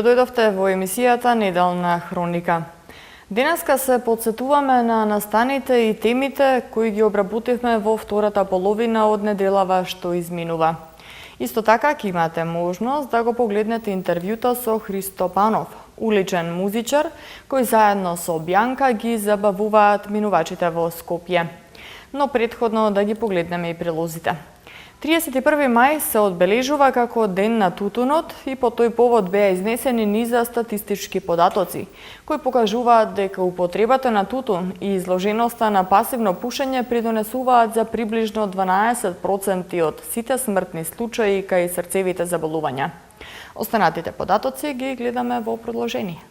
Добро дојдовте во емисијата Неделна хроника. Денеска се подсетуваме на настаните и темите кои ги обработивме во втората половина од неделава што изминува. Исто така ќе имате можност да го погледнете интервјуто со Христо Панов, уличен музичар кој заедно со Бјанка ги забавуваат минувачите во Скопје. Но претходно да ги погледнеме и прилозите. 31 мај се одбележува како Ден на тутунот и по тој повод беа изнесени низа статистички податоци, кои покажуваат дека употребата на тутун и изложеноста на пасивно пушење придонесуваат за приближно 12% од сите смртни случаи кај срцевите заболувања. Останатите податоци ги гледаме во продолжение.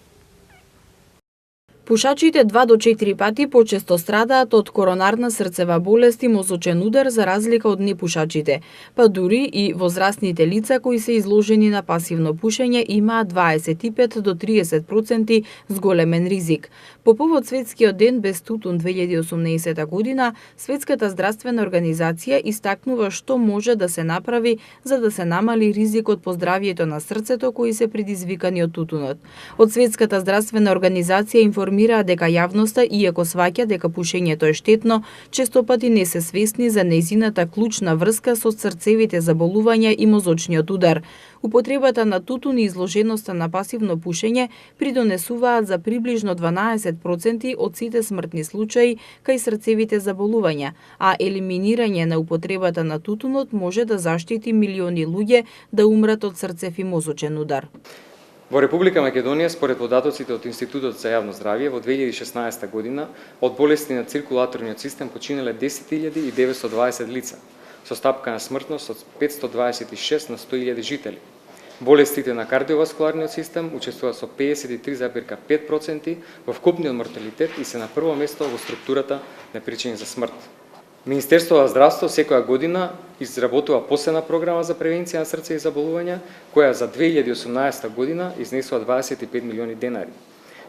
Пушачите 2 до 4 пати почесто страдаат од коронарна срцева болест и мозочен удар за разлика од непушачите, па дури и возрастните лица кои се изложени на пасивно пушење имаат 25 до 30% зголемен ризик. По повод Светскиот ден без тутун 2018 година, Светската здравствена организација истакнува што може да се направи за да се намали ризикот по здравјето на срцето кои се предизвикани од тутунот. Од Светската здравствена организација информира дека јавноста, иако сваќа дека пушењето е штетно, често пати не се свесни за нејзината клучна врска со срцевите заболувања и мозочниот удар. Употребата на тутун и изложеноста на пасивно пушење придонесуваат за приближно 12% од сите смртни случаи кај срцевите заболувања, а елиминирање на употребата на тутунот може да заштити милиони луѓе да умрат од срцев и мозочен удар. Во Република Македонија, според податоците од Институтот за јавно здравје, во 2016 година од болести на циркулаторниот систем починале 10.920 лица, со стапка на смртност од 526 на 100.000 жители. Болестите на кардиоваскуларниот систем учествуваат со 53,5% во вкупниот морталитет и се на прво место во структурата на причини за смрт. Министерството за здравство секоја година изработува посебна програма за превенција на срцеви заболувања, која за 2018 година изнесува 25 милиони денари.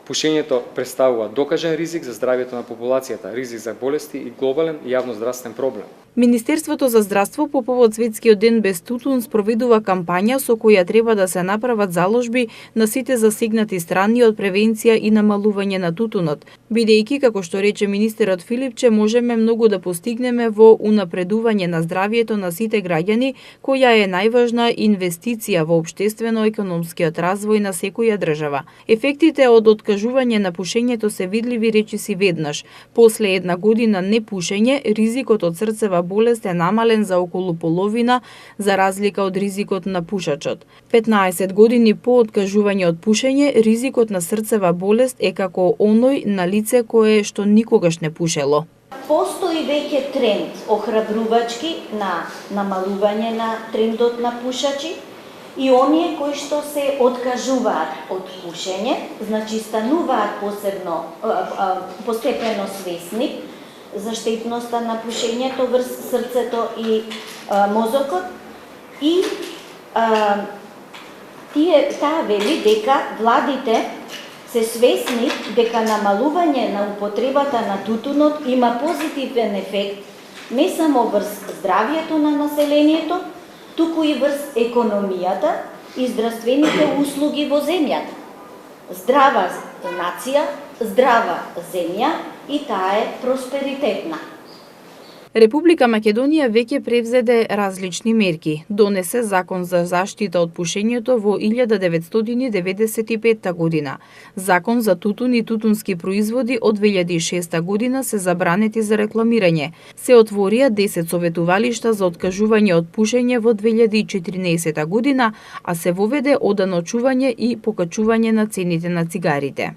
Пушењето представува докажен ризик за здравјето на популацијата, ризик за болести и глобален јавноздравствен проблем. Министерството за здравство по повод Светскиот ден без тутун спроведува кампања со која треба да се направат заложби на сите засегнати страни од превенција и намалување на тутунот, бидејќи, како што рече министерот Филипче, можеме многу да постигнеме во унапредување на здравјето на сите граѓани, која е најважна инвестиција во општествено-економскиот развој на секоја држава. Ефектите од откажување на пушењето се видливи речиси веднаш. После една година непушење, ризикот од срцева болест е намален за околу половина, за разлика од ризикот на пушачот. 15 години по откажување од пушење, ризикот на срцева болест е како оној на лице кое што никогаш не пушело. Постои веќе тренд охрабрувачки на намалување на трендот на пушачи и оние кои што се откажуваат од пушење, значи стануваат постепено свесни за штетноста на пушењето врз срцето и мозокот и таа вели дека владите се свесни дека намалување на употребата на тутунот има позитивен ефект не само врз здравјето на населението, туку и врз економијата и здравствените услуги во земјата. Здрава нација, здрава земја и таа е просперитетна. Република Македонија веќе превзеде различни мерки. Донесе Закон за заштита од пушењето во 1995 година. Закон за тутун и тутунски производи од 2006 година се забранети за рекламирање. Се отворија 10 советувалишта за откажување од пушење во 2014 година, а се воведе одано чување и покачување на цените на цигарите.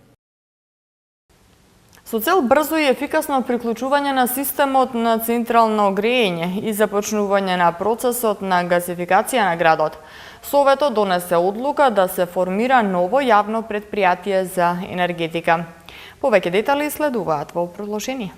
Со цел брзо и ефикасно приклучување на системот на централно грејење и започнување на процесот на газификација на градот, Советот донесе одлука да се формира ново јавно претпријатие за енергетика. Повеќе детали следуваат во продолжение.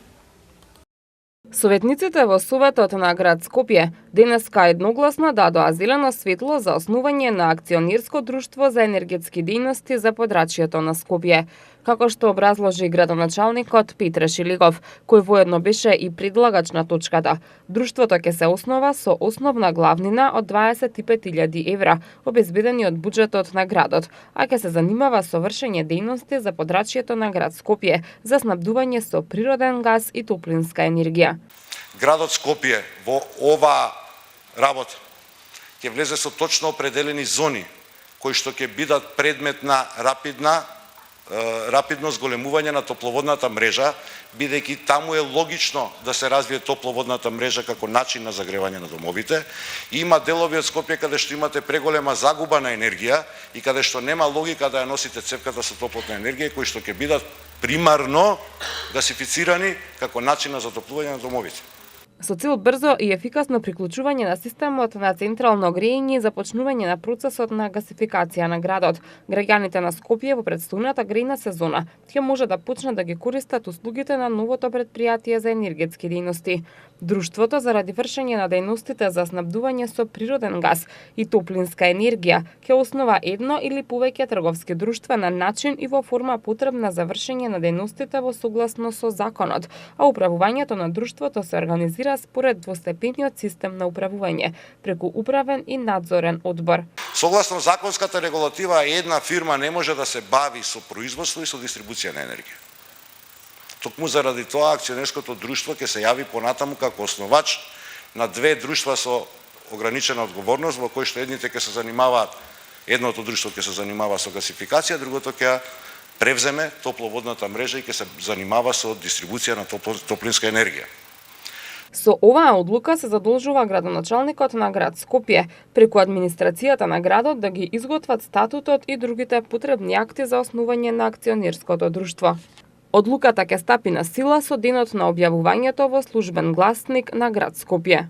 Советниците во Советот на град Скопје денеска едногласно дадоа зелено светло за основање на акционерско друштво за енергетски дејности за подрачјето на Скопје. како што образложи градоначалникот Петре Шилигов, кој воедно беше и предлагач на точката. Друштвото ќе се основа со основна главнина од 25.000 евра, обезбедени од буџетот на градот, а ќе се занимава со вршење дејности за подрачјето на град Скопје за снабдување со природен газ и топлинска енергија. Градот Скопје во ова работа ќе влезе со точно определени зони кои што ќе бидат предмет на рапидно зголемување на топловодната мрежа, бидејќи таму е логично да се развие топловодната мрежа како начин на загревање на домовите. Има делови од Скопје каде што имате преголема загуба на енергија и каде што нема логика да ја носите цевката со топлотна енергија, кои што ќе бидат примарно гасифицирани како начин на затоплување на домовите. Со цел брзо и ефикасно приклучување на системот на централно грејење и започнување на процесот на гасификација на градот, граѓаните на Скопје во претстојната грејна сезона ќе може да почнат да ги користат услугите на новото претпријатие за енергетски дејности. Друштвото заради вршење на дејностите за снабдување со природен газ и топлинска енергија ќе основа едно или повеќе трговски друштва на начин и во форма потребна за вршење на дејностите во согласно со законот, а управувањето на друштвото се организира според двостепениот систем на управување преку управен и надзорен одбор. Согласно законската регулатива, една фирма не може да се бави со производство и со дистрибуција на енергија. Токму заради тоа акционерското друштво ќе се јави понатаму како основач на две друштва со ограничена одговорност, во кои што едните ќе се занимаваат, едното друштво ќе се занимава со гасификација, другото ќе превземе топловодната мрежа и ќе се занимава со дистрибуција на топлинска енергија. Со оваа одлука се задолжува градоначалникот на град Скопје преку администрацијата на градот да ги изготват статутот и другите потребни акти за основање на акционерското друштво. Одлуката ќе стапи на сила со денот на објавувањето во службен гласник на град Скопје.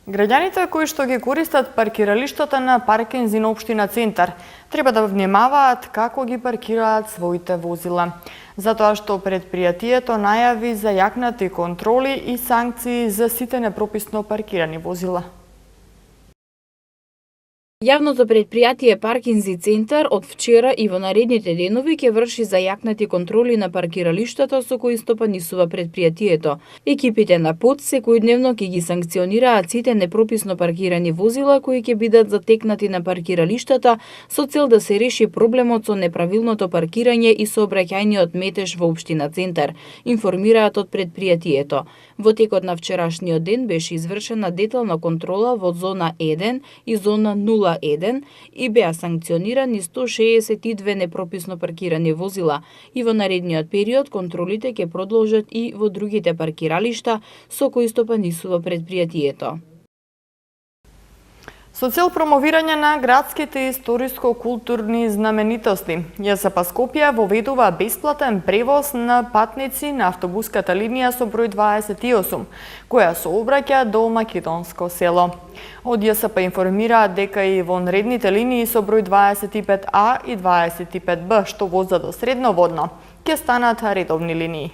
Граѓаните кои што ги користат паркиралиштата на паркинзи на општина Центар треба да внимаваат како ги паркираат своите возила, затоа што предпријатието најави зајакнати контроли и санкции за сите непрописно паркирани возила. Јавното предпријатие Паркинзи Центар од вчера и во наредните денови ќе врши зајакнати контроли на паркиралиштата со кои стопанисува предпријатието. Екипите на ПОД секојдневно ќе ги санкционираат сите непрописно паркирани возила кои ќе бидат затекнати на паркиралиштата со цел да се реши проблемот со неправилното паркирање и сообраќајниот метеж во општина Центар, информираат од предпријатието. Во текот на вчерашниот ден беше извршена детална контрола во зона 1 и зона 01 и беа санкционирани 162 непрописно паркирани возила и во наредниот период контролите ќе продолжат и во другите паркиралишта со кои стопанисува предпријатието. Со цел промовирање на градските историско-културни знаменитости, ЈСП Скопје воведува бесплатен превоз на патници на автобуската линија со број 28, која сообраќа до Македонско село. Од ЈСП информираат дека и вонредните линии со број 25А и 25Б, што возат до Средноводно, ќе станат редовни линии.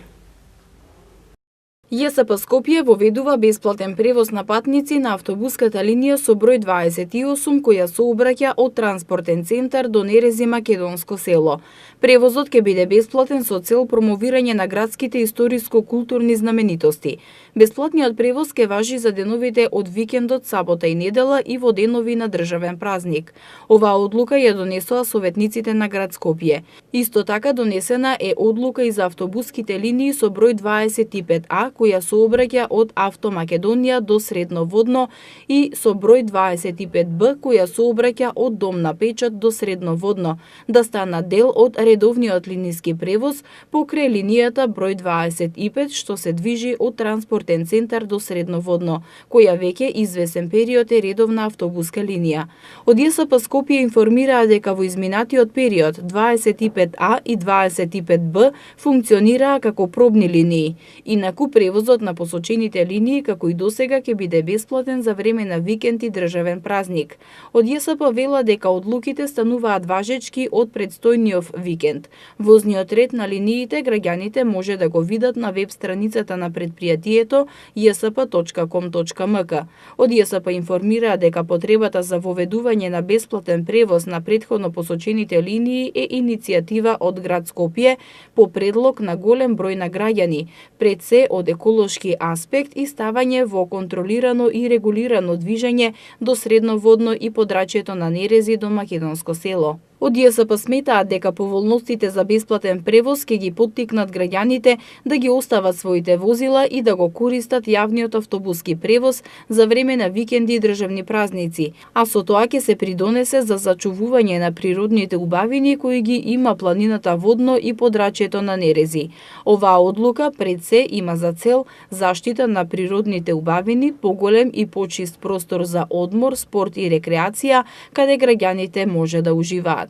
ЈСП Скопје воведува бесплатен превоз на патници на автобуската линија со број 28 која сообраќа од транспортен центар до Нерези Македонско село. Превозот ќе биде бесплатен со цел промовирање на градските историско-културни знаменитости. Бесплатниот превоз ќе важи за деновите од викендот, сабота и недела и во денови на државен празник. Оваа одлука ја донесоа советниците на град Скопје. Исто така донесена е одлука и за автобуските линии со број 25А која сообраќа од Авто Македонија до Средноводно и со број 25Б која сообраќа од Дом на печат до Средноводно, да станат дел од редовниот линиски превоз покрај линијата број 25 што се движи од транспортен центар до Средноводно, која веќе извесен период е редовна автобуска линија. Од ЈСП Скопје информираа дека во изминатиот период 25А и 25Б функционираа како пробни линии. Инаку превозот на посочените линии како и досега ќе биде бесплатен за време на викенд и државен празник. Од ЈСП вела дека одлуките стануваат важечки од предстојниот викенд. Возниот ред на линиите граѓаните може да го видат на веб страницата на предпријатието jsp.com.mk. Од ЈСП информираа дека потребата за воведување на бесплатен превоз на претходно посочените линии е иницијатива од град Скопје по предлог на голем број на граѓани, пред се од еколошки аспект и ставање во контролирано и регулирано движење до средноводно и подрачјето на Нерези до Македонско село. Од ЈСП сметаат дека поволностите за бесплатен превоз ќе ги поттикнат граѓаните да ги остават своите возила и да го користат јавниот автобуски превоз за време на викенди и државни празници, а со тоа ќе се придонесе за зачувување на природните убавини кои ги има планината Водно и подрачјето на Нерези. Оваа одлука пред се има за цел заштита на природните убавини, поголем и почист простор за одмор, спорт и рекреација, каде граѓаните може да уживаат.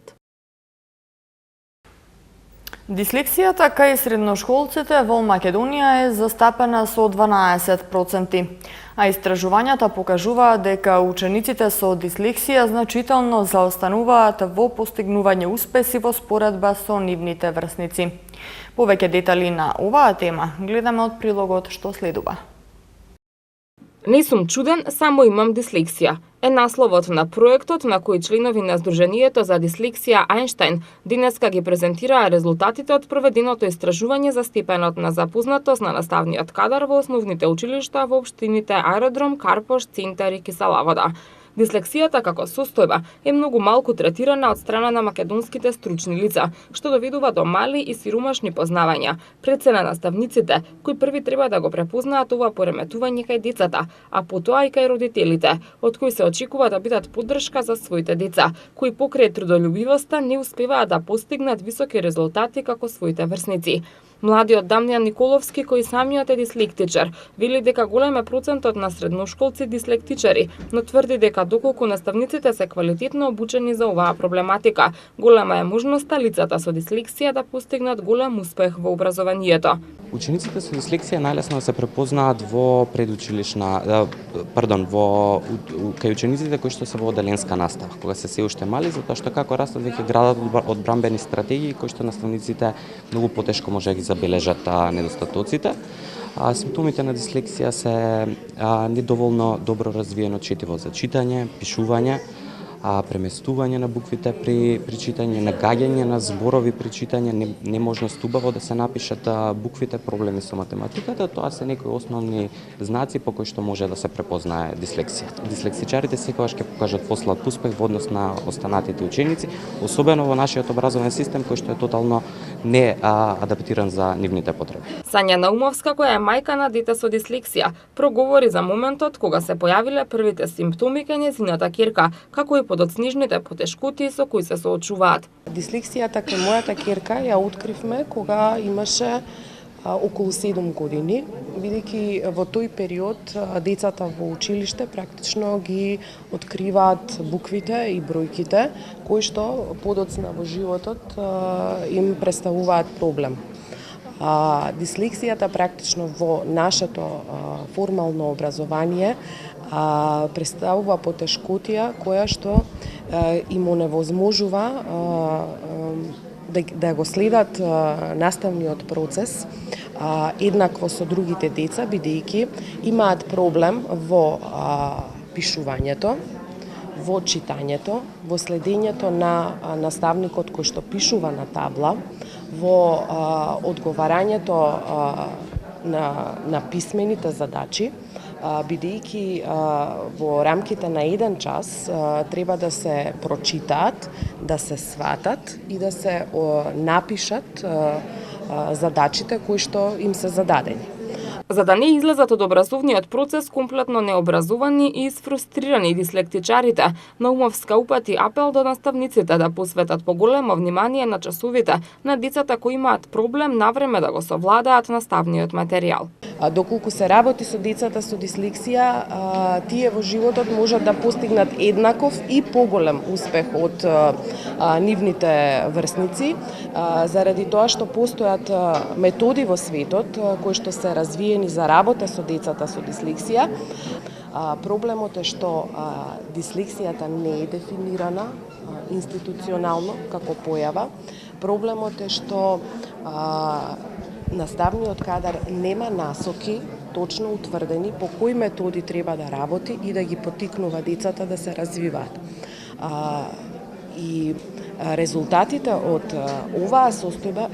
Дислексијата кај средношколците во Македонија е застапена со 12%, а истражувањата покажуваат дека учениците со дислексија значително заостануваат во постигнување успеси во споредба со нивните врсници. Повеќе детали на оваа тема гледаме од прилогот што следува. Не сум чуден, само имам дислексија. Е насловот на проектот на кој членови на Сдруженијето за дислексија Ајнштајн денеска ги презентираа резултатите од проведеното истражување за степенот на запознатост на наставниот кадар во основните училишта во општините Аеродром, Карпош, Цинтар и Киселавода. Дислексијата како состојба е многу малку третирана од страна на македонските стручни лица, што доведува до мали и сиромашни познавања, пред се на наставниците, кои први треба да го препознаат ова пореметување кај децата, а потоа и кај родителите, од кои се очекува да бидат поддршка за своите деца, кои покрај трудолюбивоста не успеваат да постигнат високи резултати како своите врсници. Младиот Дамјан Николовски, кој самиот е дислектичар, вели дека голем е процентот на средношколци дислектичари, но тврди дека доколку наставниците се квалитетно обучени за оваа проблематика, голема е можноста лицата со дислексија да постигнат голем успех во образованието. Учениците со дислексија најлесно се препознаат во кај учениците кои што се во оделенска настава, кога се уште мали, затоа што како растат веќе градат одбранбени стратегии кои што наставниците многу потешко може да ги забележат недостатоците. Симптомите на дислексија се недоволно добро развиено четиво за читање, пишување, преместување на буквите при читање, нагаѓање на зборови при читање, неможност убаво да се напишат буквите, проблеми со математиката, тоа се некои основни знаци по кои што може да се препознае дислексијата. Дислексичарите секогаш ќе покажат послаб успех во однос на останатите ученици, особено во нашиот образовен систем кој што е тотално не адаптиран за нивните потреби. Сања Наумовска, која е мајка на дете со дислексија, проговори за моментот кога се појавиле првите симптоми кај нејзината ќерка, како и подоцнежните потешкоти со кои се соочуваат. Дислексијата кај мојата ќерка ја откривме кога имаше околу 7 години, бидејќи во тој период децата во училиште практично ги откриваат буквите и бројките, кои што подоцна во животот им представуваат проблем. Дислексијата практично во нашето формално образование представува потешкотија која што им оневозможува да го следат наставниот процес еднакво со другите деца, бидејќи имаат проблем во пишувањето, во читањето, во следењето на наставникот кој што пишува на табла, во одговарањето на писмените задачи, бидејќи во рамките на 1 час треба да се прочитаат, да се сватат и да се напишат задачите кои што им се зададени. За да не излезат од образовниот процес комплетно необразовани и изфрустрирани дислектичарите, Наумовска упати апел до наставниците да посветат поголемо внимание на часовите на децата кои имаат проблем навреме да го совладаат наставниот материјал. Доколку се работи со децата со дислексија, тие во животот можат да постигнат еднаков и поголем успех од нивните врсници, заради тоа што постојат методи во светот кои што се развиени за работа со децата со дислексија. Проблемот е што дислексијата не е дефинирана институционално како појава. Проблемот е што наставниот кадар нема насоки точно утврдени по кои методи треба да работи и да ги поттикнува децата да се развиваат. И резултатите од оваа состојба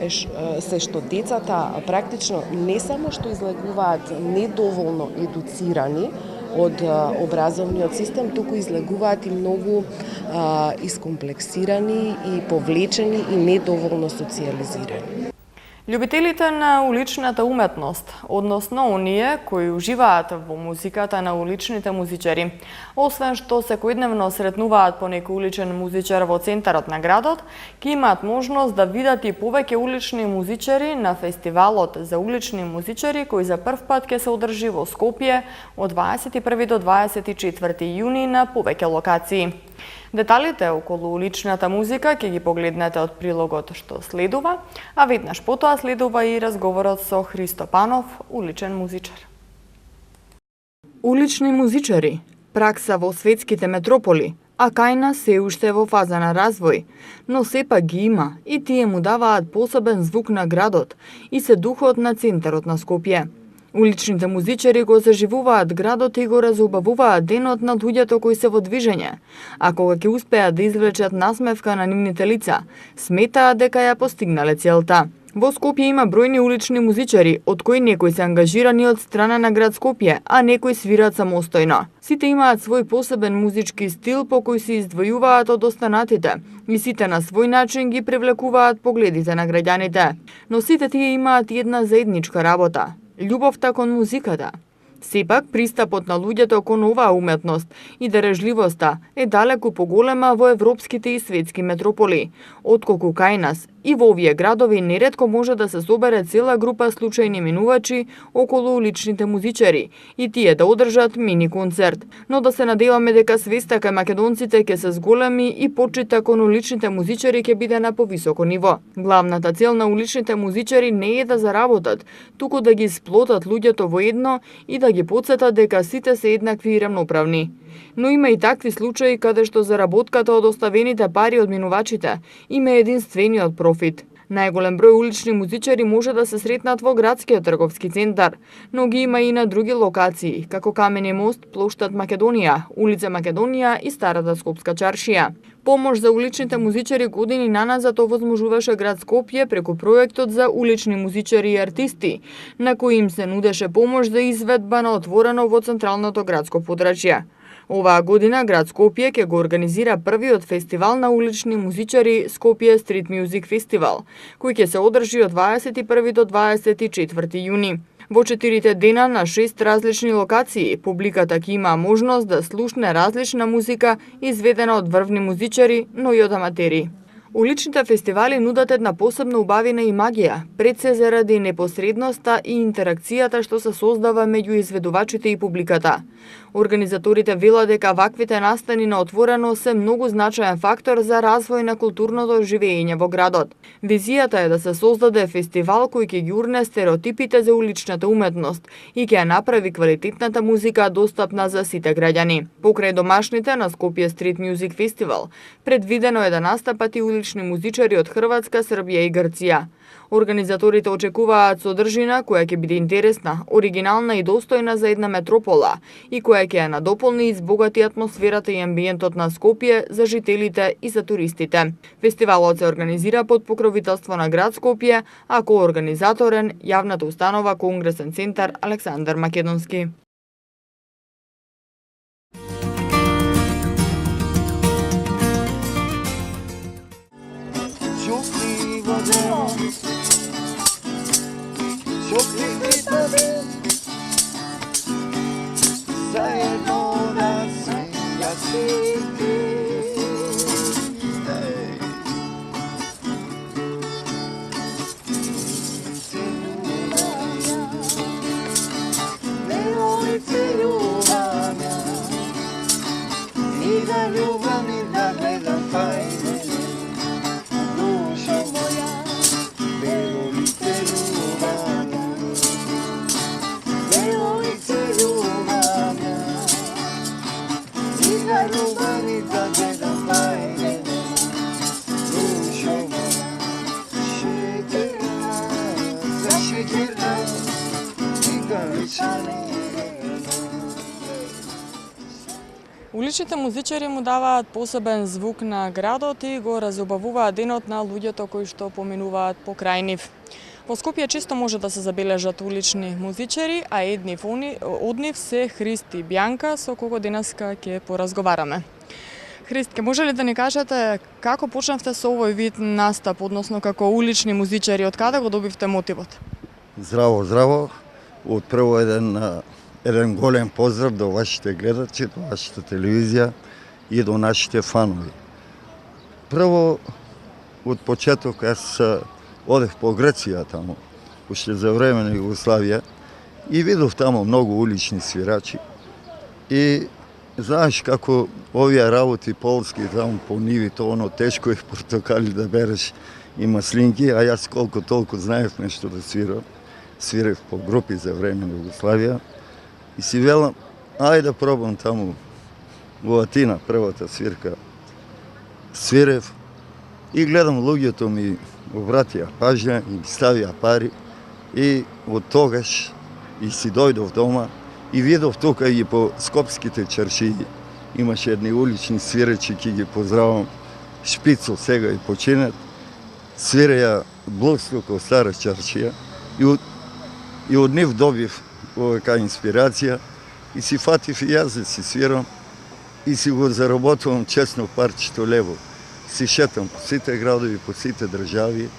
се што децата практично не само што излегуваат недоволно едуцирани од образовниот систем, туку излегуваат и многу искомплексирани и повлечени и недоволно социјализирани. Љубителите на уличната уметност, односно оние кои уживаат во музиката на уличните музичари, освен што секојдневно сретнуваат по некој уличен музичар во центарот на градот, ќе имаат можност да видат и повеќе улични музичари на фестивалот за улични музичари кој за прв пат ќе се одржи во Скопје од 21 до 24 јуни на повеќе локации. Деталите околу уличната музика ќе ги погледнете од прилогот што следува, а веднаш потоа следува и разговорот со Христо Панов, уличен музичар. Улични музичари, пракса во светските метрополи, а кај нас се уште во фаза на развој, но сепак ги има и тие му даваат посебен звук на градот и се духот на центарот на Скопје. Уличните музичари го заживуваат градот и го разубавуваат денот на луѓето кои се во движење, а кога ќе успеат да извлечат насмевка на нивните лица, сметаат дека ја постигнале целта. Во Скопје има бројни улични музичари, од кои некои се ангажирани од страна на град Скопје, а некои свират самостојно. Сите имаат свој посебен музички стил по кој се издвојуваат од останатите и сите на свој начин ги привлекуваат погледите на граѓаните. Но сите тие имаат една заедничка работа – љубовта кон музиката. Сепак, пристапот на луѓето кон оваа уметност и дарежливоста е далеку поголема во европските и светски метрополи, отколку кај нас. И во овие градови неретко може да се собере цела група случајни минувачи околу уличните музичари и тие да одржат мини концерт. Но да се надеваме дека свеста кај македонците ќе се зголеми и почита кон уличните музичари ќе биде на повисоко ниво. Главната цел на уличните музичари не е да заработат, туку да ги сплотат луѓето во едно и да ги потсетат дека сите се еднакви и рамноправни. Но има и такви случаи каде што заработката од оставените пари од минувачите има единствениот профит. Најголем број улични музичари може да се сретнат во градскиот трговски центар, но ги има и на други локации, како Камени мост, плоштад Македонија, улица Македонија и Старата Скопска чаршија. Помош за уличните музичари години наназад овозможуваше град Скопје преку проектот за улични музичари и артисти, на кој им се нудеше помош за изведба на отворено во централното градско подрачје. Оваа година град Скопје ќе го организира првиот фестивал на улични музичари Скопје Street Music Festival, кој ќе се одржи од 21 до 24 јуни. Во 4 дена на 6 различни локации, публиката ќе има можност да слушне различна музика изведена од врвни музичари, но и од аматери. Уличните фестивали нудат една посебна убавина и магија, пред се заради непосредноста и интеракцијата што се создава меѓу изведувачите и публиката. Организаторите велат дека ваквите настани на отворено се многу значаен фактор за развој на културното живење во градот. Визијата е да се создаде фестивал кој ќе ги урне стереотипите за уличната уметност и ќе ја направи квалитетната музика достапна за сите граѓани. Покрај домашните на Скопје Street Music Festival, предвидено е да настапат и улични музичари од Хрватска, Србија и Грција. Организаторите очекуваат содржина која ќе биде интересна, оригинална и достојна за една метропола и која ќе ја надополни и избогати атмосферата и амбиентот на Скопје за жителите и за туристите. Фестивалот се организира под покровителство на град Скопје, а коорганизаторен јавната установа Конгресен центар Александар Македонски. Уличните музичари му даваат посебен звук на градот и го разубавуваат денот на луѓето кои што поминуваат покрај нив. Во Скопје често може да се забележат улични музичари, а едни од нив се Христ и Бјанка, со кого денеска ќе поразговараме. Христ, ке може ли да ни кажете како почнавте со овој вид настап, односно како улични музичари, од каде го добивте мотивот? Здраво, здраво. Од прво еден голем поздрав до вашите гледачи, до вашата телевизија и до нашите фанови. Прво, од почеток, јас одев по Греција таму, уште за време на Југославија, и видов таму многу улични свирачи. И знаеш како овие работи полски таму по нивито, оно тешко е портокали да береш и маслинки, а јас колку толку знаев нешто да свирам. Свирев по групи за време на Југославија. И си велам, ајде да пробам таму во Атина, првата свирка. Свирев и гледам луѓето ми обратија пажња и ми ставија пари. И од тогаш и си дојдов дома и видов тука и по скопските чаршии. Имаше едни улични свирачи, ки ги поздравам, Шпицо сега и починет. Свиреја блуз тука стара чаршија и од нив добив овака инспирација и си фатив и јас да си свирам и си го заработувам честно парчето лево. Си шетам по сите градови, по сите држави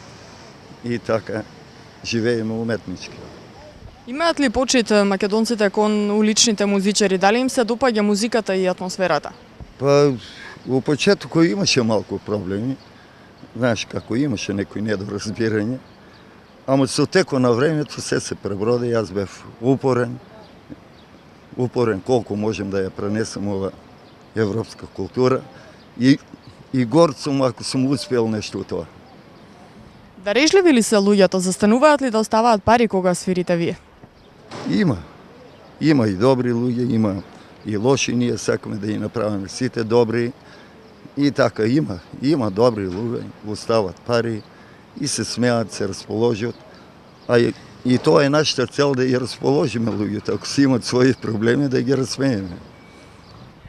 и така живееме уметнички. Имаат ли почит македонците кон уличните музичари? Дали им се допаѓа музиката и атмосферата? Па, во почетоко имаше малку проблеми. Знаеш како имаше некои недоразбирање. Ама со теко на времето се преброди, јас бев упорен колку можем да ја пренесам ова европска култура и горд сум ако сум успел нешто од тоа. Дарежливи ли се луѓето? Застануваат ли да оставаат пари кога свирите вие? Има и добри луѓе, има и лоши, ние сакаме да ги направиме сите добри. И така има добри луѓе, остават пари и се смеат, се расположат. А и тоа е нашата цел, да ги расположиме луѓето. Ако си имат своји проблеми, да ги расмееме.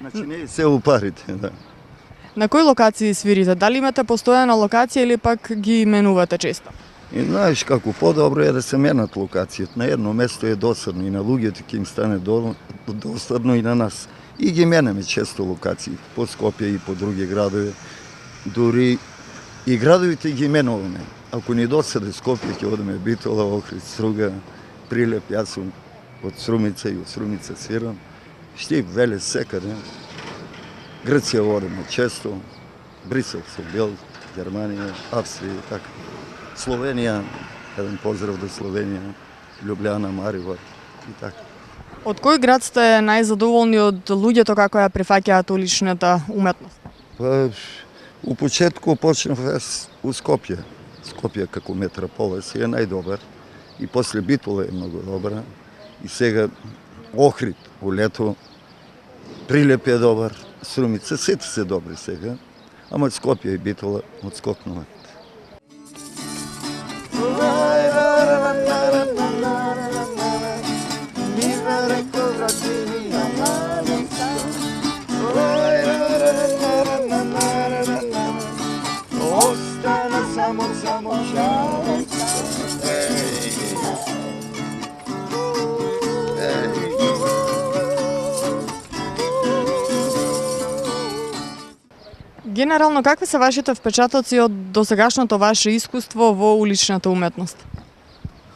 Значи не е се у парите, да. На кои локации свирите? Дали имате постојана локација или пак ги менувате често? И знаеш како подобро е да се менат локацијата. На едно место е досадно и на луѓето ќе им стане досадно и на нас. И ги менеме често локации, по Скопје и по други градови. Дури и градовите ги менуваме. Ако ни досаде Скопје, ќе одеме Битола, Охрид, Струга, Прилеп, јас сум од Срумица и од Срумица свирам. Штип, Велес, секаде. Грција одеме често, Брисел сум бил, Германија, Австрија и така. Словенија, еден поздрав до Словенија, Љубљана, Марибор и така. Од кој град сте најзадоволни од луѓето како ја прифаќаат уличната уметност? Па, у почетку почнав у Скопје. Скопје како метрополис е најдобар. И после Битола е многу добра. И сега Охрид у лето, Прилеп е добар, Срумица, сите се добри сега. Ама Скопје и Битола отскокнуваат. Генерално, какви се вашите впечатоци од досегашното ваше искуство во уличната уметност?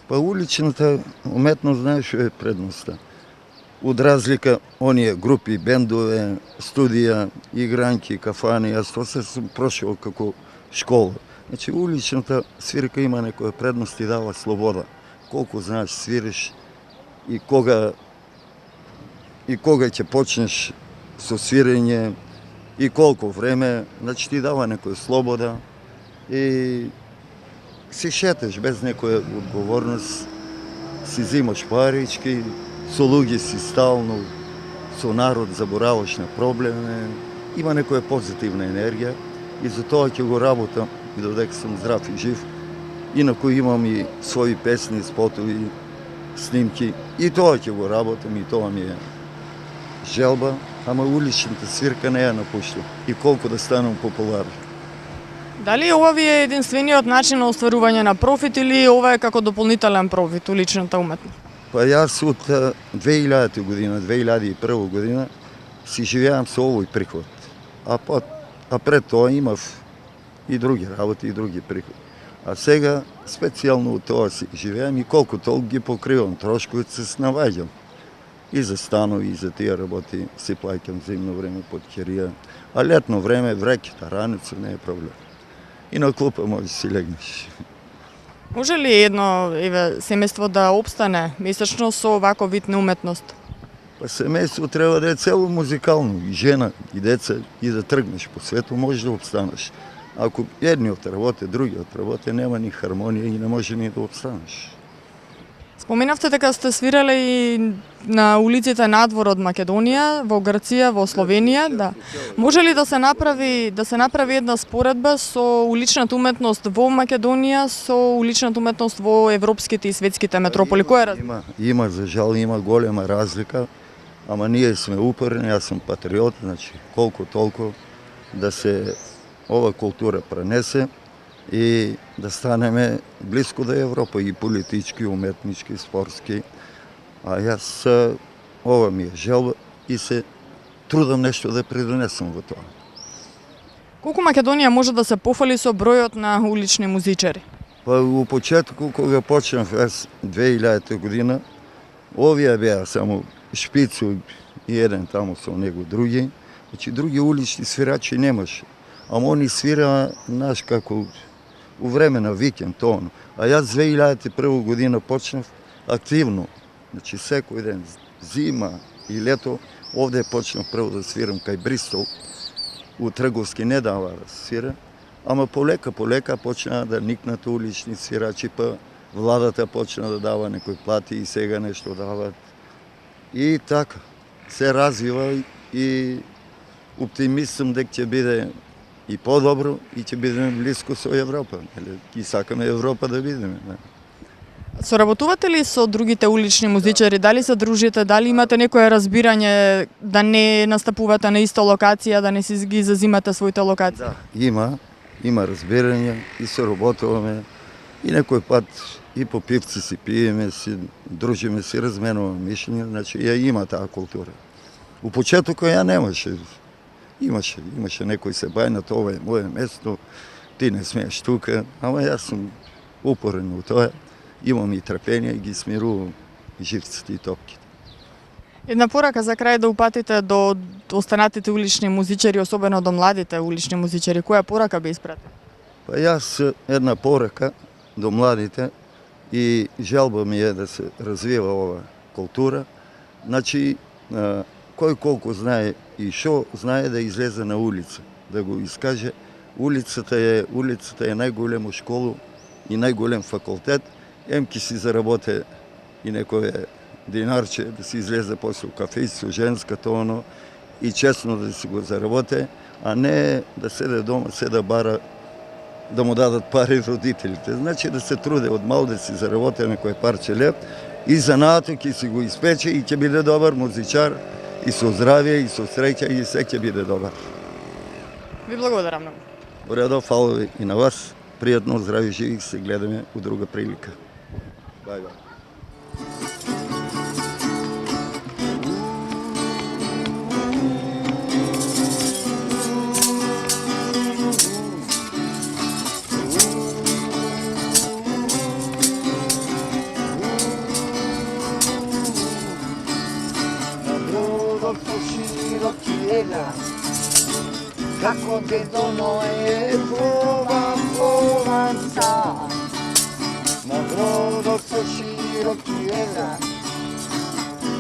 Па уличната уметност, знаеш, е предноста. Од разлика оние групи, бендове, студија, игранки, кафани, јас тоа се сум прошел како школа. Значи, уличната свирка има некоја предност и дава слобода. Колку знаеш свириш и кога ќе почнеш со свирење и колку време, значи ти дава некоја слобода и си шетеш без некоја одговорност, си зимаш парички, со луѓе си стално, со народ забораваш на проблеми има некоја позитивна енергија и за тоа ќе го работам и додека сум здрав и жив. Инаку имам и своји песни, спотови, снимки и тоа ќе го работам и тоа ми е желба, ама уличната свирка не ја напуштам и колку да станам популарен. Дали ова ви е единствениот начин на остварување на профит или ова е како дополнителен профит, уличната уметност? Па јас од 2000 година, 2001 година си живеам со овој приход. А пред тоа имав и други работи и други приходи. А сега специјално од тоа си живеам и колку толку ги покривам трошковите се снаваѓам. И за станови, и за тие работи си плаќам зимно време под керија, а летно време вреките, раница не е проблем. И на клупа може да си легнеш. Може ли едно семејство да обстане месечно со овако вид на уметност? Па семејство треба да е цело музикално, и жена, и деца, и да тргнеш по свето, може да обстанеш. Ако едниот работе, другиот работе, нема ни хармонија и не може ни да обстанеш. Споменавте дека сте свирале и на улиците надвор од Македонија, во Грција, во Словенија, да. Може ли да се направи една споредба со уличната уметност во Македонија со уличната уметност во европските и светските метрополи? Кој е разлика? Има, за жал, има голема разлика, ама ние сме упорни, јас сум патриот, значи колку толку да се ова култура пренесе и да станеме близко до Европа и политички, уметнички, спортски. А јас ова ми е желба и се трудам нешто да придонесам во тоа. Колку Македонија може да се пофали со бројот на улични музичари? Па у почетку кога почнав јас 2000 година, овие беа само Шпицу и еден таму со него други. Значи други улични свирачи немаше. Ама они свира, знаеш како, у време на викенд, тоа. А јас 2001 година почнав активно. Значи секој ден, зима и лето, овде почнав прво да свирам кај Бристол. У Трговски не дава да свира, ама полека почна да никнат улични свирачи, па владата почна да дава некои плати и сега нешто дават. И така, се развива и оптимист сум дека ќе биде и по-добро и ќе бидеме близко со Европа. И сакаме Европа да бидеме. Соработувате ли со другите улични музичари? Дали се дружите? Дали имате некое разбирање да не настапувате на иста локација, да не си ги зазимате своите локации? Да, има разбирање и соработуваме. И некој пат и по пивци си пиеме, си дружиме, си разменуваме мишљења, значи ја има таа култура. У почетоку ја немаше. Имаше некој се бајна, ова е моје место, ти не смееш тука, ама јас сум упорен у тоа, имам и трпение и ги смирувам живците и топките. Една порака за крај да упатите до останатите улични музичари, особено до младите улични музичари, која порака би испратил? Па јас една порака до младите и желба ми е да се развива ова култура. Значи, кој колку знае и шо знае да излезе на улица, да го искаже. Улицата е најголемо школу и најголем факултет. Ки си заработе и некој динарче, да си излезе после у кафе со женската оно и честно да си го заработе, а не да седе дома, да бара да му дадат пари родителите. Значи да се труде од мал да си заработе некој парче леп и занаато ќе си го испече и ќе биде добар музичар и со здравје и со среќа и се ќе биде добар. Ви благодарам многу. Уредо, фала ви и на вас. Пријатно, здрави, живи, се гледаме у друга прилика. Bye bye. Kako bedono je Provanca, na brodok so široki jezak,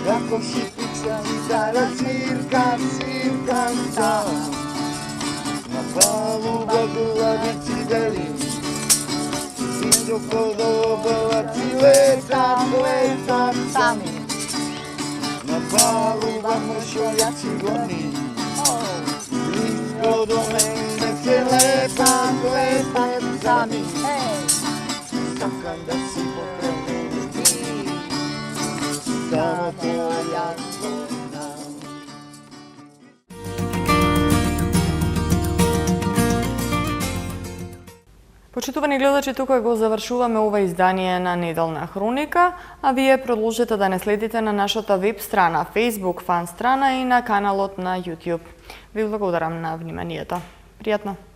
kako šipica gitara svirkanca, na paluba bila decibeli, i doko dobavaci letak sami, na paluba mršoljaci goni, летам, летам сами. Сакам да си попремени ти, само тоа јас го знам. Почитувани гледачи, тука го завршуваме ова издание на Неделна хроника, а вие продолжете да не следите на нашата веб страна, Facebook фан страна и на каналот на YouTube. Ви благодарам на вниманието. Пријатно!